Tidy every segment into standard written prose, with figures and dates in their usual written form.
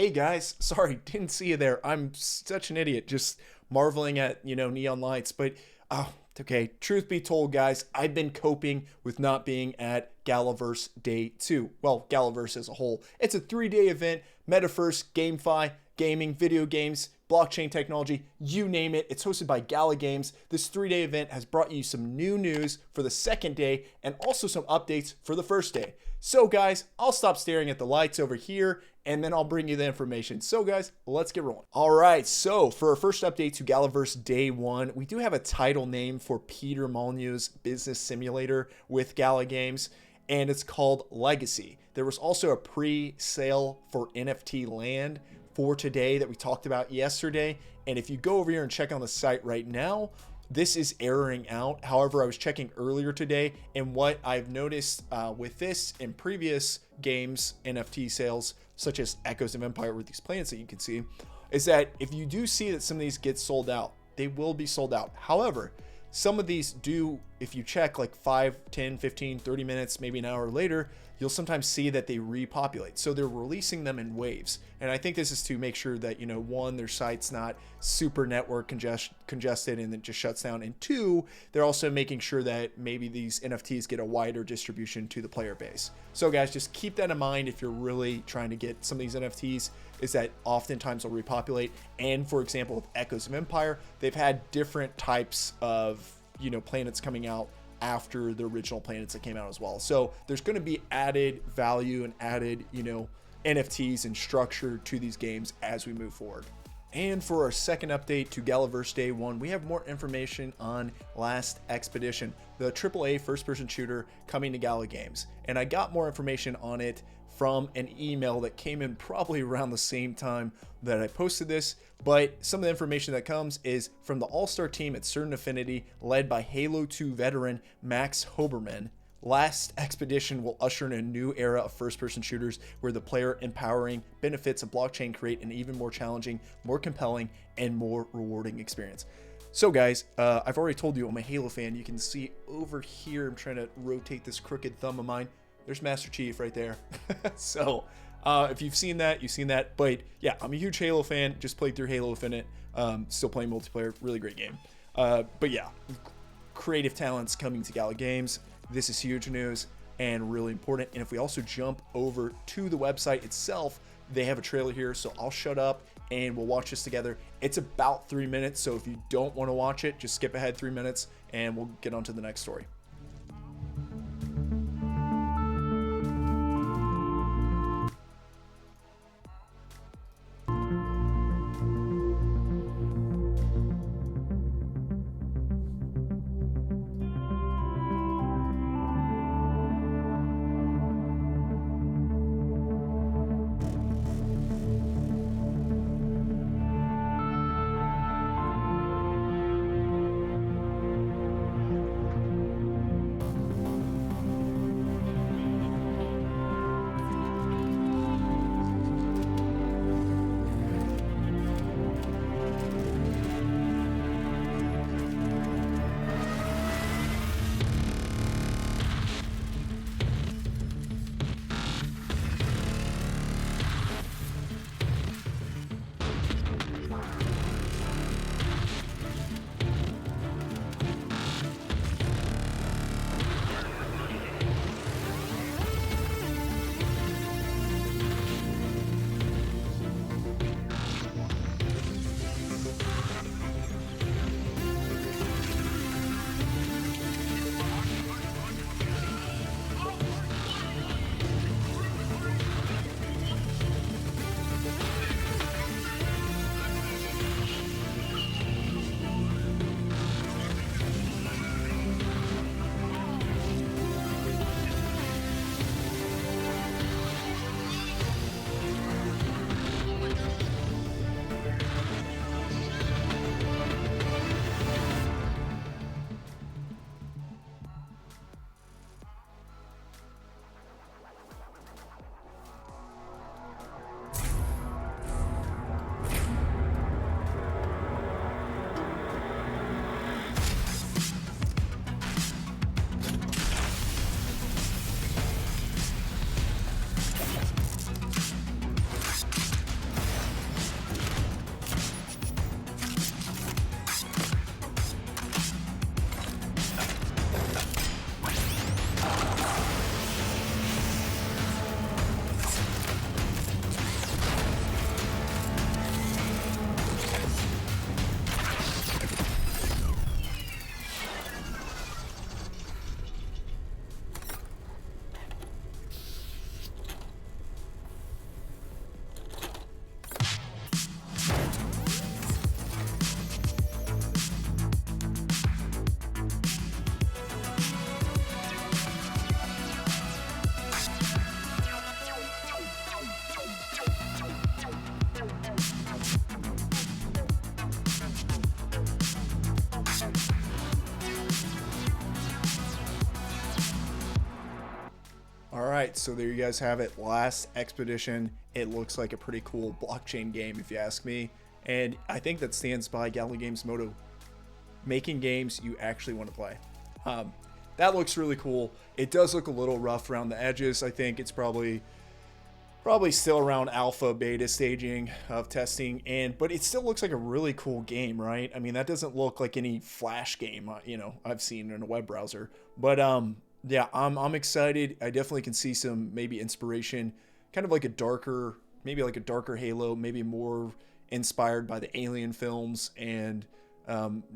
Hey guys, sorry, didn't see you there. I'm such an idiot, just marveling at, neon lights. But, okay, truth be told, guys, I've been coping with not being at Galaverse Day 2. Well, Galaverse as a whole. It's a 3-day event, metaverse, GameFi, gaming, video games, blockchain technology, you name it. It's hosted by Gala Games. This 3-day event has brought you some new news for the second day and also some updates for the first day. So guys, I'll stop staring at the lights over here and then I'll bring you the information. So guys, let's get rolling. All right, so for our first update to Galaverse Day 1, we do have a title name for Peter Molyneux's business simulator with Gala Games, and it's called Legacy. There was also a pre-sale for NFT land for today that we talked about yesterday. And if you go over here and check on the site right now, this is erroring out. However, I was checking earlier today, and what I've noticed with this in previous games NFT sales, such as Echoes of Empire with these planets that you can see, is that if you do see that some of these get sold out, they will be sold out. However, some of these do, if you check like 5, 10, 15, 30 minutes, maybe an hour later, you'll sometimes see that they repopulate. So they're releasing them in waves. And I think this is to make sure that, one, their site's not super network congested and it just shuts down. And two, they're also making sure that maybe these NFTs get a wider distribution to the player base. So guys, just keep that in mind if you're really trying to get some of these NFTs, is that oftentimes they'll repopulate. And for example, with Echoes of Empire, they've had different types of, planets coming out after the original planets that came out as well. So there's going to be added value and added, NFTs and structure to these games as we move forward. And for our second update to Galaverse Day 1, we have more information on Last Expedition, the AAA first-person shooter coming to Gala Games. And I got more information on it from an email that came in probably around the same time that I posted this, but some of the information that comes is from the all-star team at Certain Affinity, led by Halo 2 veteran Max Hoberman. Last Expedition will usher in a new era of first-person shooters where the player empowering benefits of blockchain create an even more challenging, more compelling, and more rewarding experience. So guys, I've already told you I'm a Halo fan. You can see over here, I'm trying to rotate this crooked thumb of mine. There's Master Chief right there. So if you've seen that, you've seen that. But yeah, I'm a huge Halo fan. Just played through Halo Infinite. Still playing multiplayer. Really great game. But yeah, creative talents coming to Gala Games. This is huge news and really important. And if we also jump over to the website itself, they have a trailer here. So I'll shut up and we'll watch this together. It's about 3 minutes. So if you don't want to watch it, just skip ahead 3 minutes and we'll get on to the next story. All right, so there you guys have it. Last Expedition. It looks like a pretty cool blockchain game, if you ask me. And I think that stands by Gala Games' motto, making games you actually want to play. That looks really cool. It does look a little rough around the edges. I think it's probably still around alpha beta staging of testing, but it still looks like a really cool game, right? I mean, that doesn't look like any Flash game, I've seen in a web browser. But yeah, I'm excited. I definitely can see some maybe inspiration, kind of like a darker, maybe like a darker Halo, maybe more inspired by the Alien films, and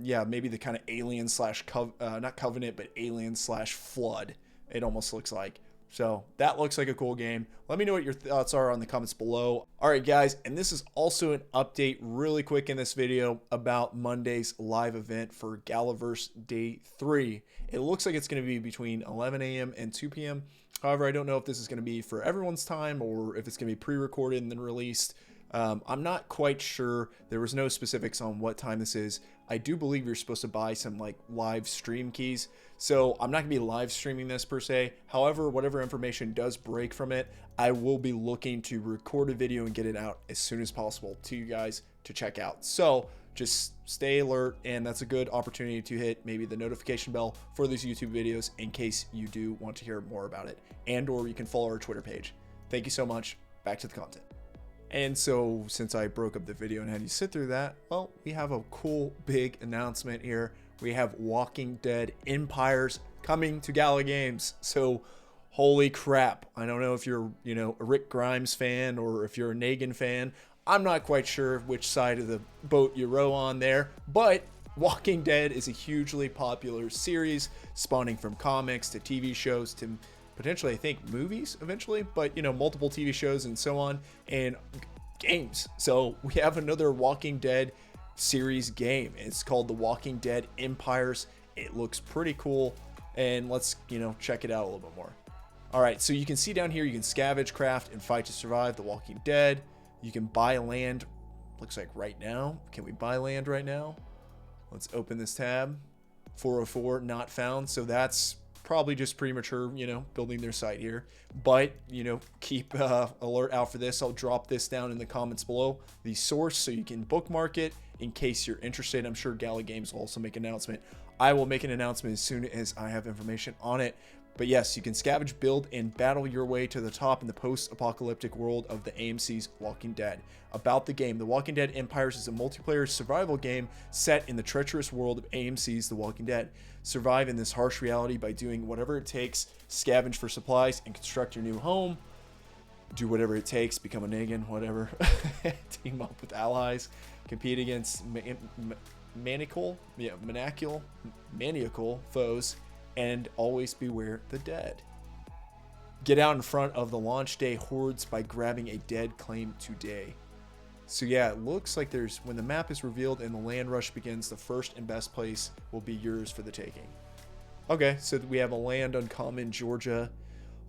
yeah, maybe the kind of Alien slash not Covenant, but Alien slash Flood. It almost looks like. So that looks like a cool game. Let me know what your thoughts are on the comments below. All right, guys, and this is also an update really quick in this video about Monday's live event for Galaverse Day 3. It looks like it's going to be between 11 a.m. and 2 p.m. However, I don't know if this is going to be for everyone's time or if it's going to be pre-recorded and then released. I'm not quite sure. There was no specifics on what time this is. I do believe you're supposed to buy some like live stream keys. So I'm not gonna be live streaming this per se. However, whatever information does break from it, I will be looking to record a video and get it out as soon as possible to you guys to check out. So just stay alert, and that's a good opportunity to hit maybe the notification bell for these YouTube videos in case you do want to hear more about it, and or you can follow our Twitter page. Thank you so much. Back to the content. And so since I broke up the video and had you sit through that, well, we have a cool big announcement here. We have Walking Dead Empires coming to Gala Games. So holy crap. I don't know if you're, a Rick Grimes fan or if you're a Negan fan. I'm not quite sure which side of the boat you row on there, but Walking Dead is a hugely popular series spawning from comics to TV shows to potentially, I think, movies eventually, but multiple TV shows and so on, and games. So we have another Walking Dead series game. It's called The Walking Dead Empires. It looks pretty cool, and let's check it out a little bit more. All right, so you can see down here you can scavenge, craft, and fight to survive The Walking Dead. You can buy land. Looks like right now. Can we buy land right now? Let's open this tab. 404 not found. So that's probably just premature, building their site here, but keep alert out for this. I'll drop this down in the comments below, the source, so you can bookmark it in case you're interested. I'm sure Gala Games will also make an announcement. I will make an announcement as soon as I have information on it. But yes, you can scavenge, build, and battle your way to the top in the post-apocalyptic world of the AMC's Walking Dead. About the game, The Walking Dead Empires is a multiplayer survival game set in the treacherous world of AMC's The Walking Dead. Survive in this harsh reality by doing whatever it takes, scavenge for supplies, and construct your new home. Do whatever it takes, become a Negan, whatever. Team up with allies, compete against maniacal foes, and always beware the dead. Get out in front of the launch day hordes by grabbing a dead claim today. So yeah, it looks like when the map is revealed and the land rush begins, the first and best place will be yours for the taking. Okay, so we have a land uncommon, Georgia,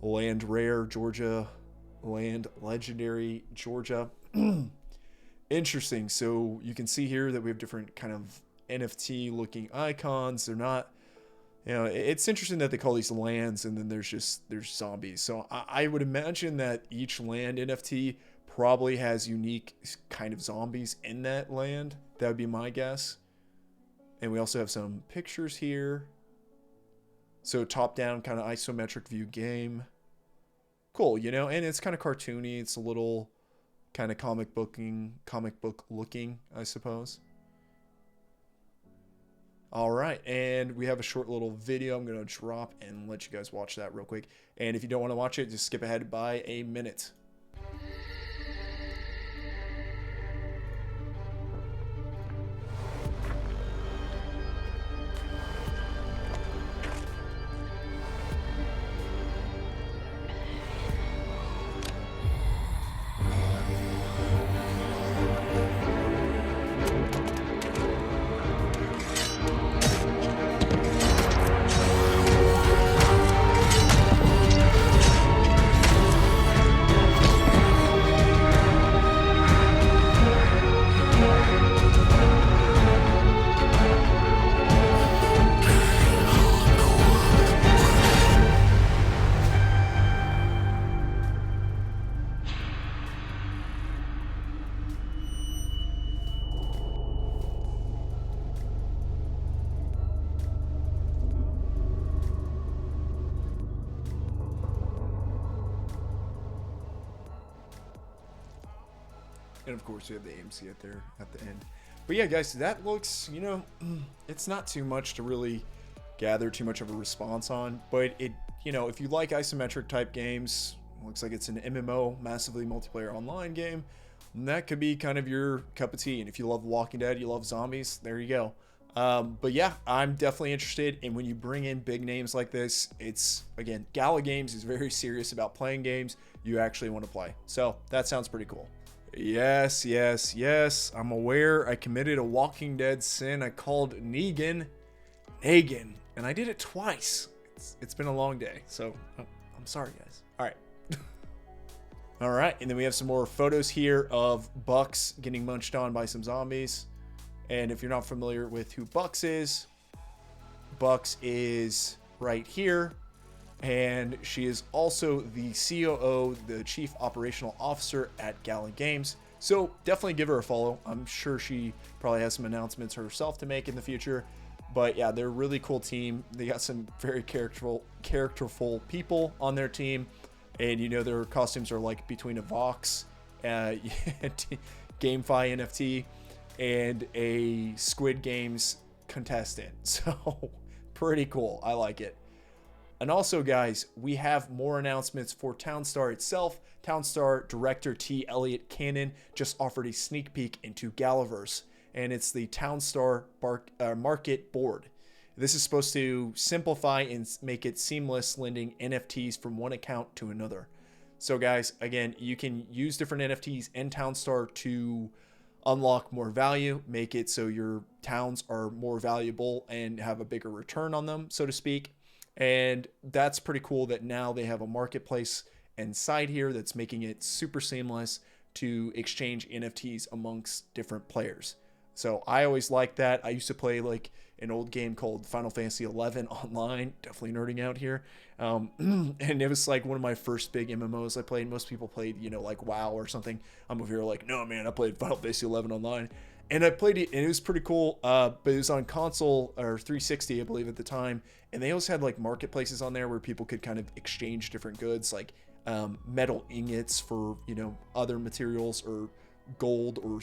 land rare, Georgia, land legendary, Georgia. Interesting. So you can see here that we have different kind of NFT looking icons. They're not, it's interesting that they call these lands and then there's zombies. So I would imagine that each land NFT probably has unique kind of zombies in that land. That would be my guess. And we also have some pictures here. So top down kind of isometric view game. Cool, and it's kind of cartoony. It's a little kind of comic book looking, I suppose. All right, and we have a short little video I'm going to drop and let you guys watch that real quick. And if you don't want to watch it, just skip ahead by a minute. And of course, we have the AMC at there at the end. But yeah, guys, that looks, you know, it's not too much to really gather too much of a response on. But it, you know, if you like isometric type games, looks like it's an MMO, massively multiplayer online game, that could be kind of your cup of tea. And if you love Walking Dead, you love zombies, there you go. But yeah, I'm definitely interested. And when you bring in big names like this, it's, again, Gala Games is very serious about playing games you actually want to play. So that sounds pretty cool. Yes, yes, yes. I'm aware I committed a Walking Dead sin. I called Negan, and I did it twice. It's been a long day, so I'm sorry, guys. All right. All right, and then we have some more photos here of Bucks getting munched on by some zombies. And if you're not familiar with who Bucks is right here. And she is also the COO, the Chief Operational Officer at Gala Games. So definitely give her a follow. I'm sure she probably has some announcements herself to make in the future. But yeah, they're a really cool team. They got some very characterful people on their team. And you know, their costumes are like between a Vox, GameFi NFT, and a Squid Games contestant. So pretty cool. I like it. And also, guys, we have more announcements for Townstar itself. Townstar director T. Elliott Cannon just offered a sneak peek into Galaverse, and it's the Townstar market board. This is supposed to simplify and make it seamless lending NFTs from one account to another. So, guys, again, you can use different NFTs in Townstar to unlock more value, make it so your towns are more valuable and have a bigger return on them, so to speak. And that's pretty cool that now they have a marketplace inside here that's making it super seamless to exchange NFTs amongst different players. So I always like that. I used to play like an old game called Final Fantasy 11 online, definitely nerding out here. And it was like one of my first big MMOs I played. Most people played, you know, like WoW or something. I'm over here like, no, man, I played Final Fantasy 11 online. And I played it, and it was pretty cool, but it was on console, or 360, I believe, at the time. And they also had, like, marketplaces on there where people could kind of exchange different goods, like metal ingots for, you know, other materials, or gold, or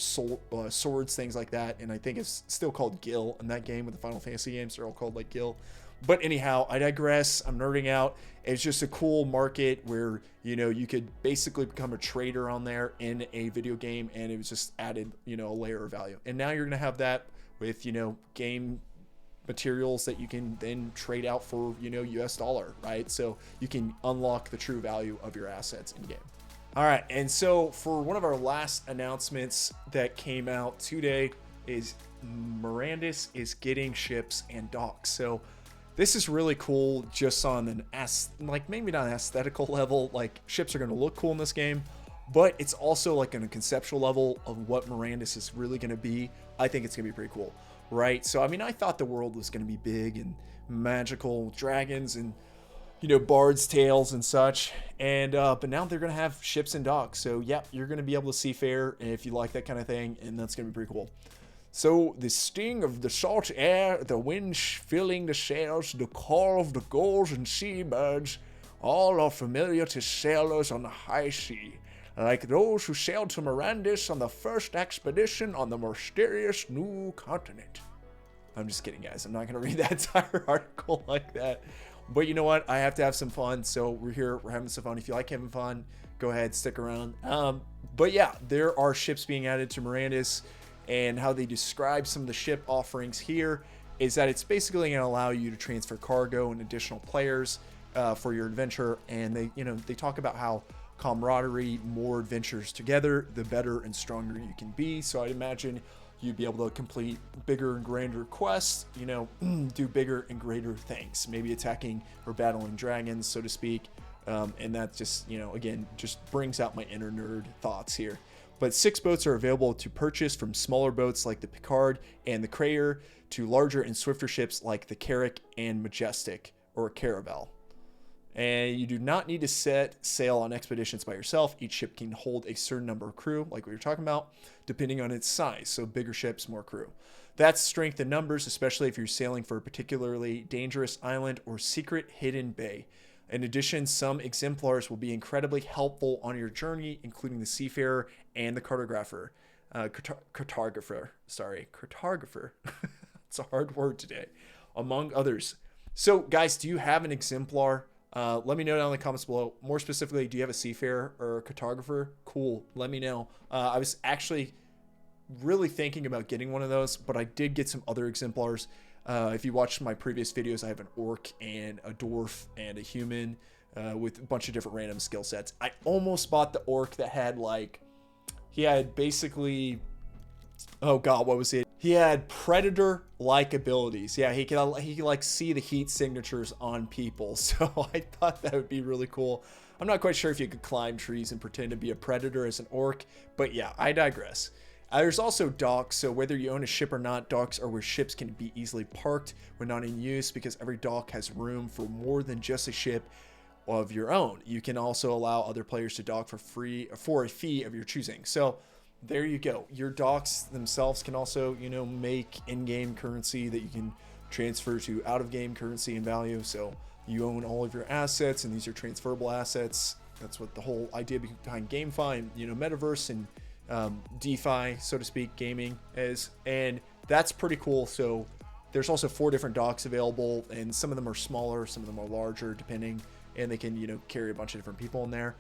swords, things like that. And I think it's still called Gil in that game with the Final Fantasy games. They're all called, like, Gil. But anyhow, I digress. I'm nerding out. It's just a cool market where, you know, you could basically become a trader on there in a video game, and it was just added, you know, a layer of value. And now you're going to have that with, you know, game materials that you can then trade out for, you know, US dollar, right? So you can unlock the true value of your assets in game. All right. And so for one of our last announcements that came out today is Mirandus is getting ships and docks. So this is really cool just on an like maybe not an aesthetical level, like ships are going to look cool in this game, but it's also like on a conceptual level of what Mirandus is really going to be. I think it's going to be pretty cool, right? So, I mean, I thought the world was going to be big and magical, dragons and, you know, bards' tales and such. And, but now they're going to have ships and docks. So, yeah, you're going to be able to seafare if you like that kind of thing, and that's going to be pretty cool. So the sting of the salt air, the wind filling the sails, the call of the gulls and seabirds, all are familiar to sailors on the high sea, like those who sailed to Mirandus on the first expedition on the mysterious new continent. I'm just kidding, guys. I'm not going to read that entire article like that. But you know what? I have to have some fun, so we're here. We're having some fun. If you like having fun, go ahead, stick around. But yeah, there are ships being added to Mirandus. And how they describe some of the ship offerings here is that it's basically going to allow you to transfer cargo and additional players for your adventure. And they, you know, they talk about how camaraderie, more adventures together, the better and stronger you can be. So I'd imagine you'd be able to complete bigger and grander quests, you know, do bigger and greater things, maybe attacking or battling dragons, so to speak. And that just, you know, again, just brings out my inner nerd thoughts here. But 6 boats are available to purchase, from smaller boats like the Picard and the Crayer to larger and swifter ships like the Carrack and Majestic, or Caravel. And you do not need to set sail on expeditions by yourself. Each ship can hold a certain number of crew, like we were talking about, depending on its size. So bigger ships, more crew. That's strength in numbers, especially if you're sailing for a particularly dangerous island or secret hidden bay. In addition, some exemplars will be incredibly helpful on your journey, including the seafarer and the cartographer. Cartographer. It's a hard word today, among others. So, guys, do you have an exemplar? Let me know down in the comments below. More specifically, do you have a seafarer or a cartographer? Cool. Let me know. I was actually really thinking about getting one of those, but I did get some other exemplars. If you watched my previous videos, I have an orc and a dwarf and a human with a bunch of different random skill sets. I almost bought the orc that had like, he had basically, oh god, what was it? He had predator-like abilities. Yeah, he could like see the heat signatures on people. So I thought that would be really cool. I'm not quite sure if you could climb trees and pretend to be a predator as an orc, but yeah, I digress. There's also docks, so whether you own a ship or not, docks are where ships can be easily parked when not in use, because every dock has room for more than just a ship of your own. You can also allow other players to dock for a fee of your choosing. So there you go. Your docks themselves can also, you know, make in-game currency that you can transfer to out-of-game currency and value. So you own all of your assets, and these are transferable assets. That's what the whole idea behind GameFi and, you know, Metaverse and DeFi, so to speak, gaming is, and that's pretty cool. So there's also 4 different docks available, and some of them are smaller, some of them are larger, depending, and they can, you know, carry a bunch of different people in there.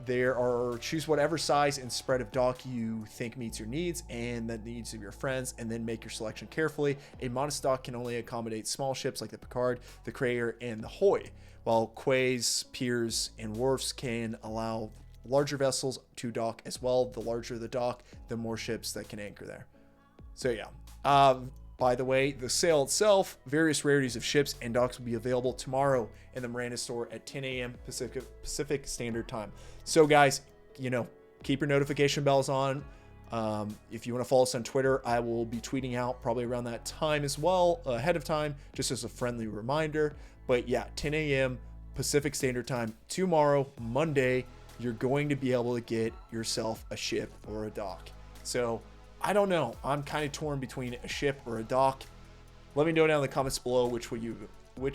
There are, choose whatever size and spread of dock you think meets your needs and the needs of your friends, and then make your selection carefully. A modest dock can only accommodate small ships like the Picard, the Crayer, and the Hoy, while quays, piers, and wharfs can allow larger vessels to dock as well. The larger the dock, the more ships that can anchor there. So yeah, by the way, the sale itself, various rarities of ships and docks will be available tomorrow in the Mirandus store at 10 a.m. Pacific Standard Time. So guys, you know, keep your notification bells on. If you want to follow us on Twitter, I will be tweeting out probably around that time as well, ahead of time, just as a friendly reminder. But yeah, 10 a.m. Pacific Standard Time tomorrow, Monday, you're going to be able to get yourself a ship or a dock. So I don't know. I'm kind of torn between a ship or a dock. Let me know down in the comments below which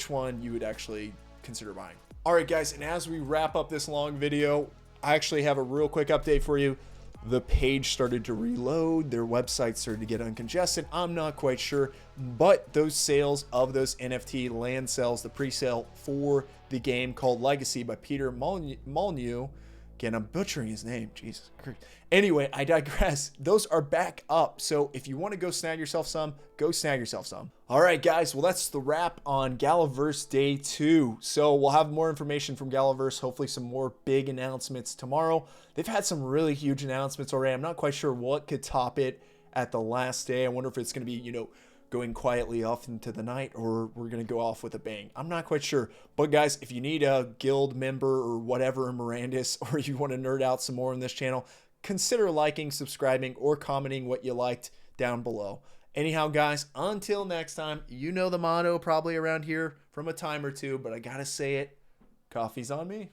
one you would actually consider buying. All right, guys, and as we wrap up this long video, I actually have a real quick update for you. The page started to reload. Their website started to get uncongested. I'm not quite sure, but those sales of those NFT land sales, the pre-sale for the game called Legacy by Peter Molyneux. Again, I'm butchering his name. Jesus Christ. Anyway, I digress. Those are back up. So if you want to go snag yourself some, go snag yourself some. All right, guys. Well, that's the wrap on Galaverse Day 2. So we'll have more information from Galaverse. Hopefully some more big announcements tomorrow. They've had some really huge announcements already. I'm not quite sure what could top it at the last day. I wonder if it's going to be, you know, going quietly off into the night, or we're going to go off with a bang. I'm not quite sure. But guys, if you need a guild member or whatever in Mirandus, or you want to nerd out some more on this channel, consider liking, subscribing, or commenting what you liked down below. Anyhow, guys, until next time, you know the motto probably around here from a time or two, but I gotta say it, coffee's on me.